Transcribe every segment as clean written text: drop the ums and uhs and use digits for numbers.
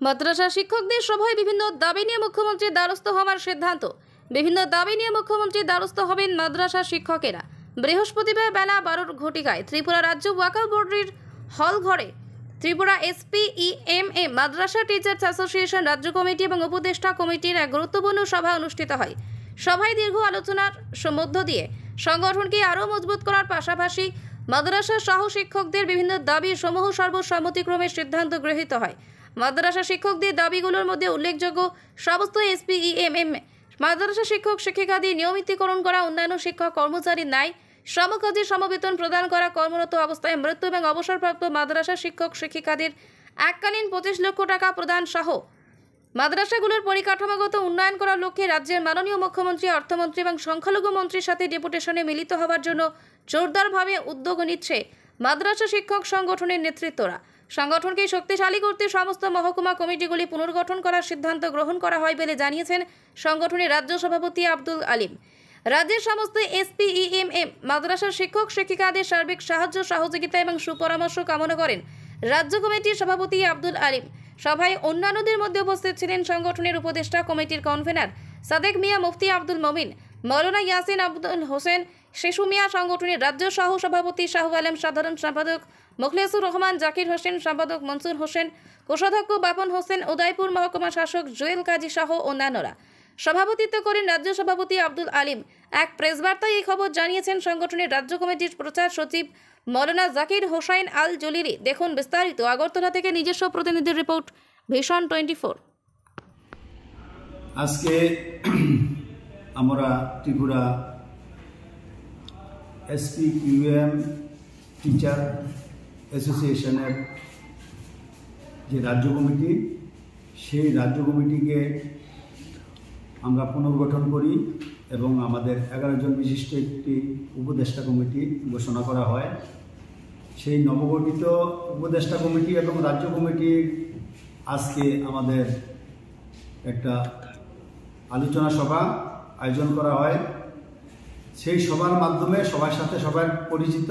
মাদ্রাসা শিক্ষকদের সভায় বিভিন্ন দাবি নিয়ে মুখ্যমন্ত্রীর দ্বারস্থ হওয়ার সিদ্ধান্ত। বিভিন্ন দাবি নিয়ে মুখ্যমন্ত্রীর দ্বারস্থ হবেন মাদ্রাসা শিক্ষকেরা। বৃহস্পতিবার বেলা 12 ঘটিকায় ত্রিপুরা রাজ্য ওয়াকফ বোর্ডের হল ঘরে ত্রিপুরা SPEMM মাদ্রাসা টিচার্স অ্যাসোসিয়েশন রাজ্য কমিটি এবং উপদেষ্টা কমিটির এক গুরুত্বপূর্ণ সভা অনুষ্ঠিত হয়। সভায় দীর্ঘ আলোচনার মধ্য দিয়ে সংগঠনকে আরও মজবুত করার পাশাপাশি মাদ্রাসা সহ শিক্ষকদের বিভিন্ন দাবি সমূহ সর্বসম্মতিক্রমে সিদ্ধান্ত গৃহীত হয়। মাদ্রাসা শিক্ষকদের দাবিগুলোর মধ্যে উল্লেখযোগ্য সমস্ত SPEMM মাদ্রাসা শিক্ষক শিক্ষিকাদের নিয়মিতকরণ করা, অন্যান্য শিক্ষক কর্মচারীর ন্যায় সমকাজে সমবেতন প্রদান করা, কর্মরত অবস্থায় মৃত্যু এবং অবসরপ্রাপ্ত মাদ্রাসা শিক্ষক শিক্ষিকাদের এককালীন 25 লক্ষ টাকা প্রদান সহ মাদ্রাসাগুলোর পরিকাঠামোগত উন্নয়ন করার লক্ষ্যে রাজ্যের মাননীয় মুখ্যমন্ত্রী, অর্থমন্ত্রী এবং সংখ্যালঘু মন্ত্রীর সাথে ডেপুটেশনে মিলিত হওয়ার জন্য জোরদারভাবে উদ্যোগ নিচ্ছে মাদ্রাসা শিক্ষক সংগঠনের নেতৃত্বরা। সংগঠনকে শক্তিশালী করতে সমস্ত মহকুমা কমিটিগুলি পুনর্গঠন করার সিদ্ধান্ত গ্রহণ করা হয় বলে জানিয়েছেন সংগঠনের রাজ্য সভাপতি আব্দুল আলিম। রাজ্যের সমস্ত SPEMM মাদ্রাসা শিক্ষক শিক্ষিকাদের সার্বিক সাহায্য সহযোগিতা এবং সুপরামর্শ কামনা করেন রাজ্য কমিটির সভাপতি আব্দুল আলিম। সভায় অন্যান্যদের মধ্যে উপস্থিত ছিলেন সংগঠনের উপদেষ্টা কমিটির কনভেনার সাদেক মিয়া, মুফতি আব্দুল মমিন, মৌলানা ইয়াসিন আব্দুল হোসেন, শিশু মিয়া, সংগঠনের রাজ্য সহ সভাপতি শাহ আলম, সাধারণ সম্পাদক মুখলেসুর রহমান, জাকির হোসেন, সম্পাদক মনসুর হোসেন, কোষাধ্যক্ষ বাপন হোসেন, উদয়পুর মহকুমা শাসক জুয়েল কাজী সহ অন্যান্যরা। সভাপতিত্ব করেন রাজ্য সভাপতি আব্দুল আলিম। এক প্রেসবার্তায় এই খবর জানিয়েছেন সংগঠনের রাজ্য কমিটির প্রচার সচিব মৌলানা জাকির হোসাইন আল জলিলি। দেখুন বিস্তারিত আগরতলা থেকে নিজস্ব প্রতিনিধির রিপোর্ট, ভিশন 24। আজকে আমরা ত্রিপুরা SPEMM টিচার অ্যাসোসিয়েশনের যে রাজ্য কমিটি, সেই রাজ্য কমিটিকে আমরা পুনর্গঠন করি এবং আমাদের 11 জন বিশিষ্ট একটি উপদেষ্টা কমিটি ঘোষণা করা হয়। সেই নবগঠিত উপদেষ্টা কমিটি এবং রাজ্য কমিটির আজকে আমাদের একটা আলোচনা সভা আয়োজন করা হয়। সেই সভার মাধ্যমে সবার সাথে সবার পরিচিত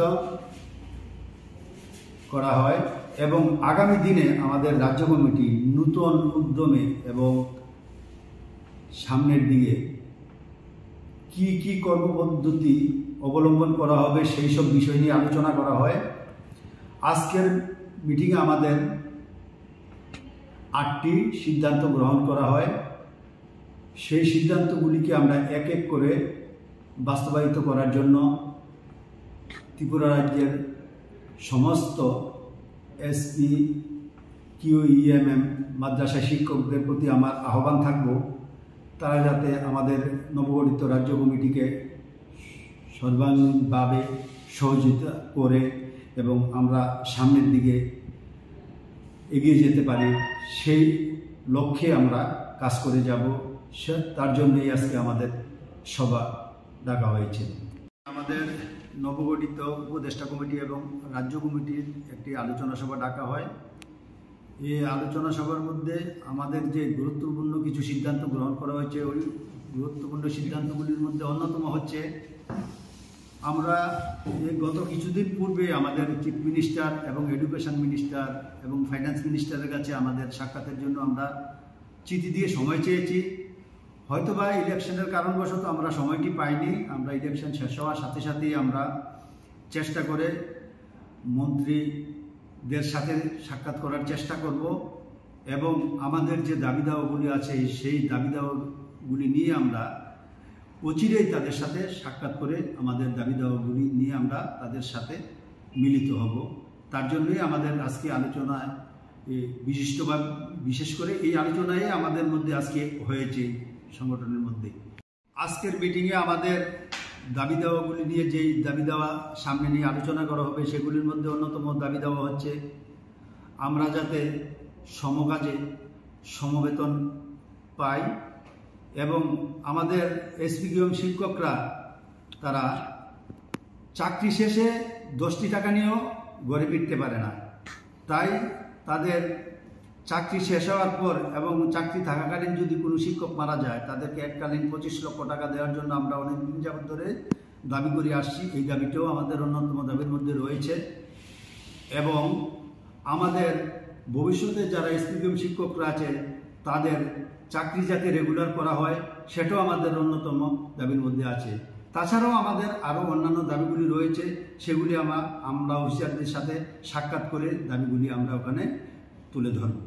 করা হয় এবং আগামী দিনে আমাদের রাজ্য কমিটি নূতন উদ্যমে এবং সামনের দিকে কি কর্মপদ্ধতি অবলম্বন করা হবে সেই সব বিষয় নিয়ে আলোচনা করা হয়। আজকের মিটিংয়ে আমাদের 8টি সিদ্ধান্ত গ্রহণ করা হয়। সেই সিদ্ধান্তগুলিকে আমরা এক এক করে বাস্তবায়িত করার জন্য ত্রিপুরা রাজ্যের সমস্ত SPEMM মাদ্রাসা শিক্ষকদের প্রতি আমার আহ্বান থাকব, তারা যাতে আমাদের নবগঠিত রাজ্য কমিটিকে সর্বাঙ্গীনভাবে সহযোগিতা করে এবং আমরা সামনের দিকে এগিয়ে যেতে পারি, সেই লক্ষ্যে আমরা কাজ করে যাব। তার জন্যই আজকে আমাদের সভা ডাকা হয়েছে। আমাদের নবগঠিত উপদেষ্টা কমিটি এবং রাজ্য কমিটির একটি আলোচনা সভা ডাকা হয়। এই আলোচনা সভার মধ্যে আমাদের যে গুরুত্বপূর্ণ কিছু সিদ্ধান্ত গ্রহণ করা হয়েছে, ওই গুরুত্বপূর্ণ সিদ্ধান্তগুলির মধ্যে অন্যতম হচ্ছে, আমরা গত কিছুদিন পূর্বে আমাদের চিফ মিনিস্টার এবং এডুকেশন মিনিস্টার এবং ফাইন্যান্স মিনিস্টারের কাছে আমাদের সাক্ষাতের জন্য আমরা চিঠি দিয়ে সময় চেয়েছি। হয়তোবা ইলেকশনের কারণবশত আমরা সময়টি পাইনি। আমরা ইলেকশন শেষ হওয়ার সাথে সাথেই আমরা চেষ্টা করে মন্ত্রীদের সাথে সাক্ষাৎ করার চেষ্টা করব এবং আমাদের যে দাবি দাওয়াগুলি আছে সেই দাবি দাওয়াগুলি নিয়ে আমরা অচিরেই তাদের সাথে সাক্ষাৎ করে আমাদের দাবি দাওয়াগুলি নিয়ে আমরা তাদের সাথে মিলিত হব। তার জন্যই আমাদের আজকে আলোচনায় বিশেষ করে এই আলোচনায় আমাদের মধ্যে আজকে হয়েছে সংগঠনের মধ্যে। আজকের মিটিংয়ে আমাদের দাবি দাওয়াগুলি নিয়ে যেই দাবি দাওয়া সামনে নিয়ে আলোচনা করা হবে, সেগুলির মধ্যে অন্যতম দাবি দাওয়া হচ্ছে আমরা যাতে সমকাজে সমবেতন পাই এবং আমাদের SPEMM শিক্ষকরা তারা চাকরি শেষে 10টি টাকা নিয়েও ঘরে ফিরতে পারে না। তাই তাদের চাকরি শেষ হওয়ার পর এবং চাকরি থাকাকালীন যদি কোনো শিক্ষক মারা যায়, তাদেরকে এককালীন 25 লক্ষ টাকা দেওয়ার জন্য আমরা অনেকদিন যাবত ধরে দাবি করে আসছি। এই দাবিটাও আমাদের অন্যতম দাবির মধ্যে রয়েছে এবং আমাদের ভবিষ্যতে যারা এসপিপিএম শিক্ষকরা আছে তাদের চাকরি যাতে রেগুলার করা হয় সেটাও আমাদের অন্যতম দাবির মধ্যে আছে। তাছাড়াও আমাদের আরও অন্যান্য দাবিগুলি রয়েছে, সেগুলি আমরা অফিসারদের সাথে সাক্ষাৎ করে দাবিগুলি আমরা ওখানে তুলে ধরব।